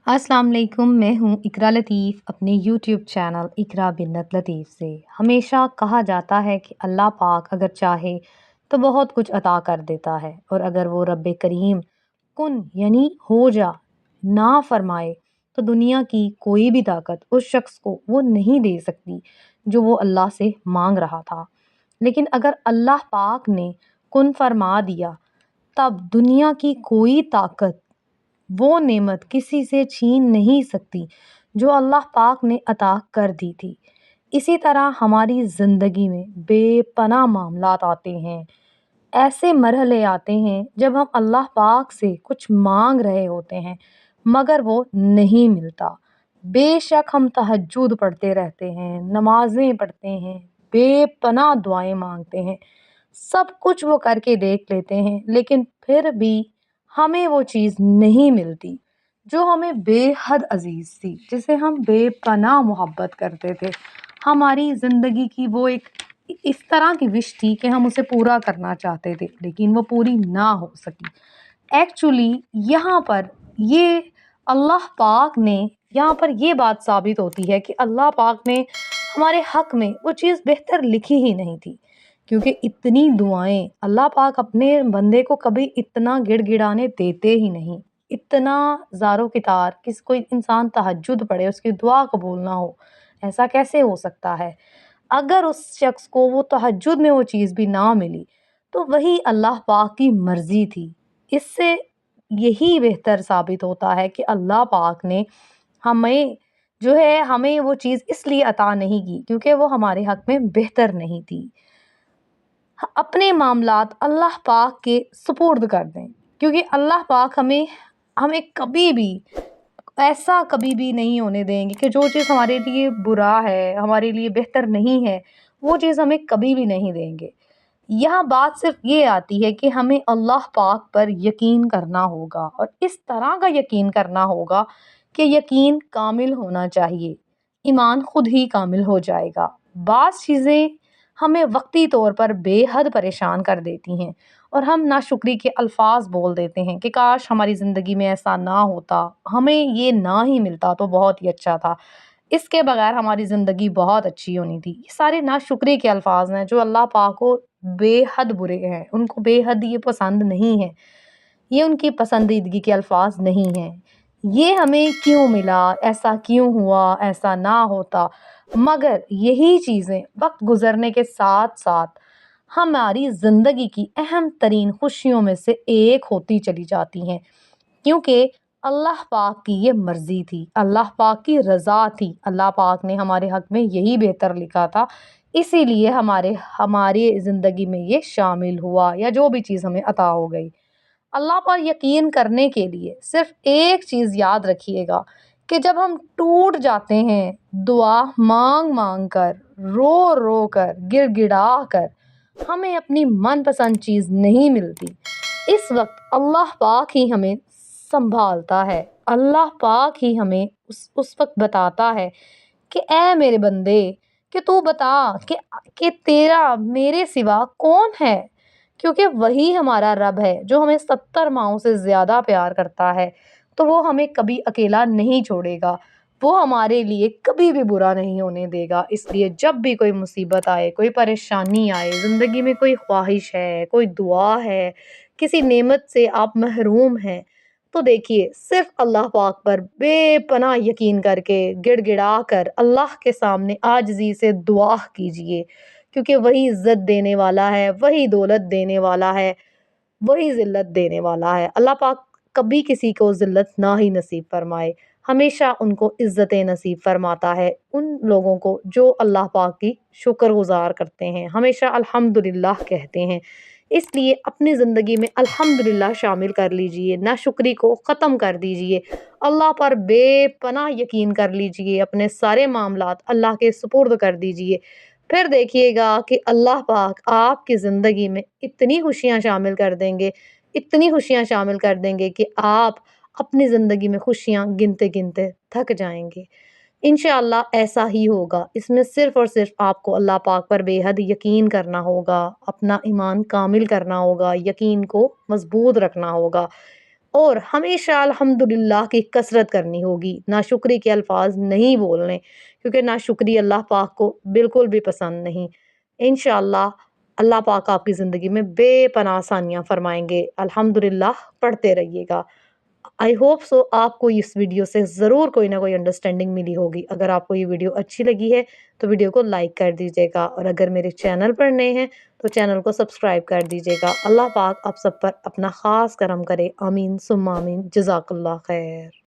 अस्सलाम वालेकुम। मैं हूँ इकरा लतीफ़ अपने यूट्यूब चैनल इकरा बिन्नत लतीफ़ से। हमेशा कहा जाता है कि अल्लाह पाक अगर चाहे तो बहुत कुछ अता कर देता है, और अगर वो रब्बे करीम कुन यानी हो जा ना फरमाए तो दुनिया की कोई भी ताकत उस शख्स को वो नहीं दे सकती जो वो अल्लाह से मांग रहा था। लेकिन अगर अल्लाह पाक ने कुन फरमा दिया, तब दुनिया की कोई ताकत वो नेमत किसी से छीन नहीं सकती जो अल्लाह पाक ने अता कर दी थी। इसी तरह हमारी ज़िंदगी में बेपनाह मामलात आते हैं, ऐसे मरहले आते हैं जब हम अल्लाह पाक से कुछ मांग रहे होते हैं मगर वो नहीं मिलता। बेशक हम तहज्जुद पढ़ते रहते हैं, नमाज़ें पढ़ते हैं, बेपनाह दुआएँ माँगते हैं, सब कुछ वो करके देख लेते हैं, लेकिन फिर भी हमें वो चीज़ नहीं मिलती जो हमें बेहद अज़ीज़ थी, जिसे हम बेपनाह मोहब्बत करते थे। हमारी ज़िंदगी की वो एक इस तरह की विश थी कि हम उसे पूरा करना चाहते थे, लेकिन वो पूरी ना हो सकी। एक्चुअली यहाँ पर ये अल्लाह पाक ने यहाँ पर ये बात साबित होती है कि अल्लाह पाक ने हमारे हक़ में वो चीज़ बेहतर लिखी ही नहीं थी। क्योंकि इतनी दुआएँ अल्लाह पाक अपने बंदे को कभी इतना गिड़गिड़ाने देते ही नहीं। इतना ज़ारो-कितार किस कोई इंसान तहज्जुद पढ़े, उसकी दुआ कबूल ना हो, ऐसा कैसे हो सकता है? अगर उस शख्स को वो तहज्जुद में वो चीज़ भी ना मिली, तो वही अल्लाह पाक की मर्ज़ी थी। इससे यही बेहतर साबित होता है कि अल्लाह पाक ने हमें जो है हमें वो चीज़ इसलिए अता नहीं की क्योंकि वो हमारे हक़ में बेहतर नहीं थी। अपने मामलात अल्लाह पाक के सुपुर्द कर दें, क्योंकि अल्लाह पाक हमें हमें कभी भी ऐसा कभी भी नहीं होने देंगे कि जो चीज़ हमारे लिए बुरा है, हमारे लिए बेहतर नहीं है, वो चीज़ हमें कभी भी नहीं देंगे। यहाँ बात सिर्फ ये आती है कि हमें अल्लाह पाक पर यकीन करना होगा, और इस तरह का यकीन करना होगा कि यकीन कामिल होना चाहिए। ईमान खुद ही कामिल हो जाएगा। बाज़ चीज़ें हमें वक्ती तौर पर बेहद परेशान कर देती हैं, और हम नाशुक्री के अल्फाज बोल देते हैं कि काश हमारी ज़िंदगी में ऐसा ना होता, हमें ये ना ही मिलता तो बहुत ही अच्छा था, इसके बगैर हमारी ज़िंदगी बहुत अच्छी होनी थी। ये सारे नाशुक्री के अल्फाज हैं जो अल्लाह पाक को बेहद बुरे हैं, उनको बेहद ये पसंद नहीं है, ये उनकी पसंदीदगी के अल्फाज नहीं हैं। ये हमें क्यों मिला, ऐसा क्यों हुआ, ऐसा ना होता। मगर यही चीज़ें वक्त गुजरने के साथ साथ हमारी ज़िंदगी की अहम तरीन खुशियों में से एक होती चली जाती हैं, क्योंकि अल्लाह पाक की ये मर्ज़ी थी, अल्लाह पाक की रज़ा थी, अल्लाह पाक ने हमारे हक़ में यही बेहतर लिखा था, इसीलिए हमारे हमारी ज़िंदगी में ये शामिल हुआ या जो भी चीज़ हमें अता हो गई। अल्लाह पर यकीन करने के लिए सिर्फ एक चीज़ याद रखिएगा कि जब हम टूट जाते हैं, दुआ मांग-मांग कर, रो-रो कर, गिड़गिड़ा कर, हमें अपनी मनपसंद चीज़ नहीं मिलती, इस वक़्त अल्लाह पाक ही हमें सँभालता है। अल्लाह पाक ही हमें उस वक़्त बताता है कि ऐ मेरे बंदे, कि तू बता कि तेरा मेरे सिवा कौन है? क्योंकि वही हमारा रब है जो हमें 70 माँओं से ज़्यादा प्यार करता है, तो वो हमें कभी अकेला नहीं छोड़ेगा। वो हमारे लिए कभी भी बुरा नहीं होने देगा। इसलिए जब भी कोई मुसीबत आए, कोई परेशानी आए, ज़िंदगी में कोई ख्वाहिश है, कोई दुआ है, किसी नेमत से आप महरूम हैं, तो देखिए सिर्फ़ अल्लाह पाक पर बेपनाह यकीन करके, गिड़गिड़ा कर अल्लाह के सामने आजिज़ी से दुआ कीजिए, क्योंकि वही इज़्ज़त देने वाला है, वही दौलत देने वाला है, वही ज़िल्लत देने वाला है। अल्लाह पाक कभी किसी को ज़िल्लत ना ही नसीब फ़रमाए, हमेशा उनको इज़्ज़तें नसीब फ़रमाता है, उन लोगों को जो अल्लाह पाक की शुक्रगुज़ार करते हैं, हमेशा अल्हम्दुलिल्लाह कहते हैं। इसलिए अपनी ज़िंदगी में अल्हम्दुलिल्लाह शामिल कर लीजिए, नाशुक्री को ख़त्म कर दीजिए, अल्लाह पर बेपनाह यकीन कर लीजिए, अपने सारे मामलात अल्लाह के सुपुर्द कर दीजिए। फिर देखिएगा कि अल्लाह पाक आपकी ज़िंदगी में इतनी खुशियाँ शामिल कर देंगे, इतनी खुशियाँ शामिल कर देंगे कि आप अपनी ज़िंदगी में खुशियाँ गिनते-गिनते थक जाएँगे। इंशाअल्लाह ऐसा ही होगा। इसमें सिर्फ़ और सिर्फ़ आपको अल्लाह पाक पर बेहद यकीन करना होगा, अपना ईमान कामिल करना होगा, यकीन को मज़बूत रखना होगा। اور ہمیشہ الحمدللہ کی کثرت کرنی ہوگی، ناشکری کے الفاظ نہیں بولنے، کیونکہ ناشکری اللہ پاک کو بالکل بھی پسند نہیں۔ انشاءاللہ اللہ پاک آپ کی زندگی میں بے پناہ آسانیاں فرمائیں گے، الحمدللہ پڑھتے رہیے گا۔ آئی ہوپ سو آپ کو اس ویڈیو سے ضرور کوئی نہ کوئی انڈرسٹینڈنگ ملی ہوگی۔ اگر آپ کو یہ ویڈیو اچھی لگی ہے تو ویڈیو کو لائک کر دیجیے گا، اور اگر میرے چینل پر نئے ہیں تو چینل کو سبسکرائب کر دیجیے گا۔ اللہ پاک آپ سب پر اپنا خاص کرم کرے، آمین ثم آمین، جزاک اللہ خیر۔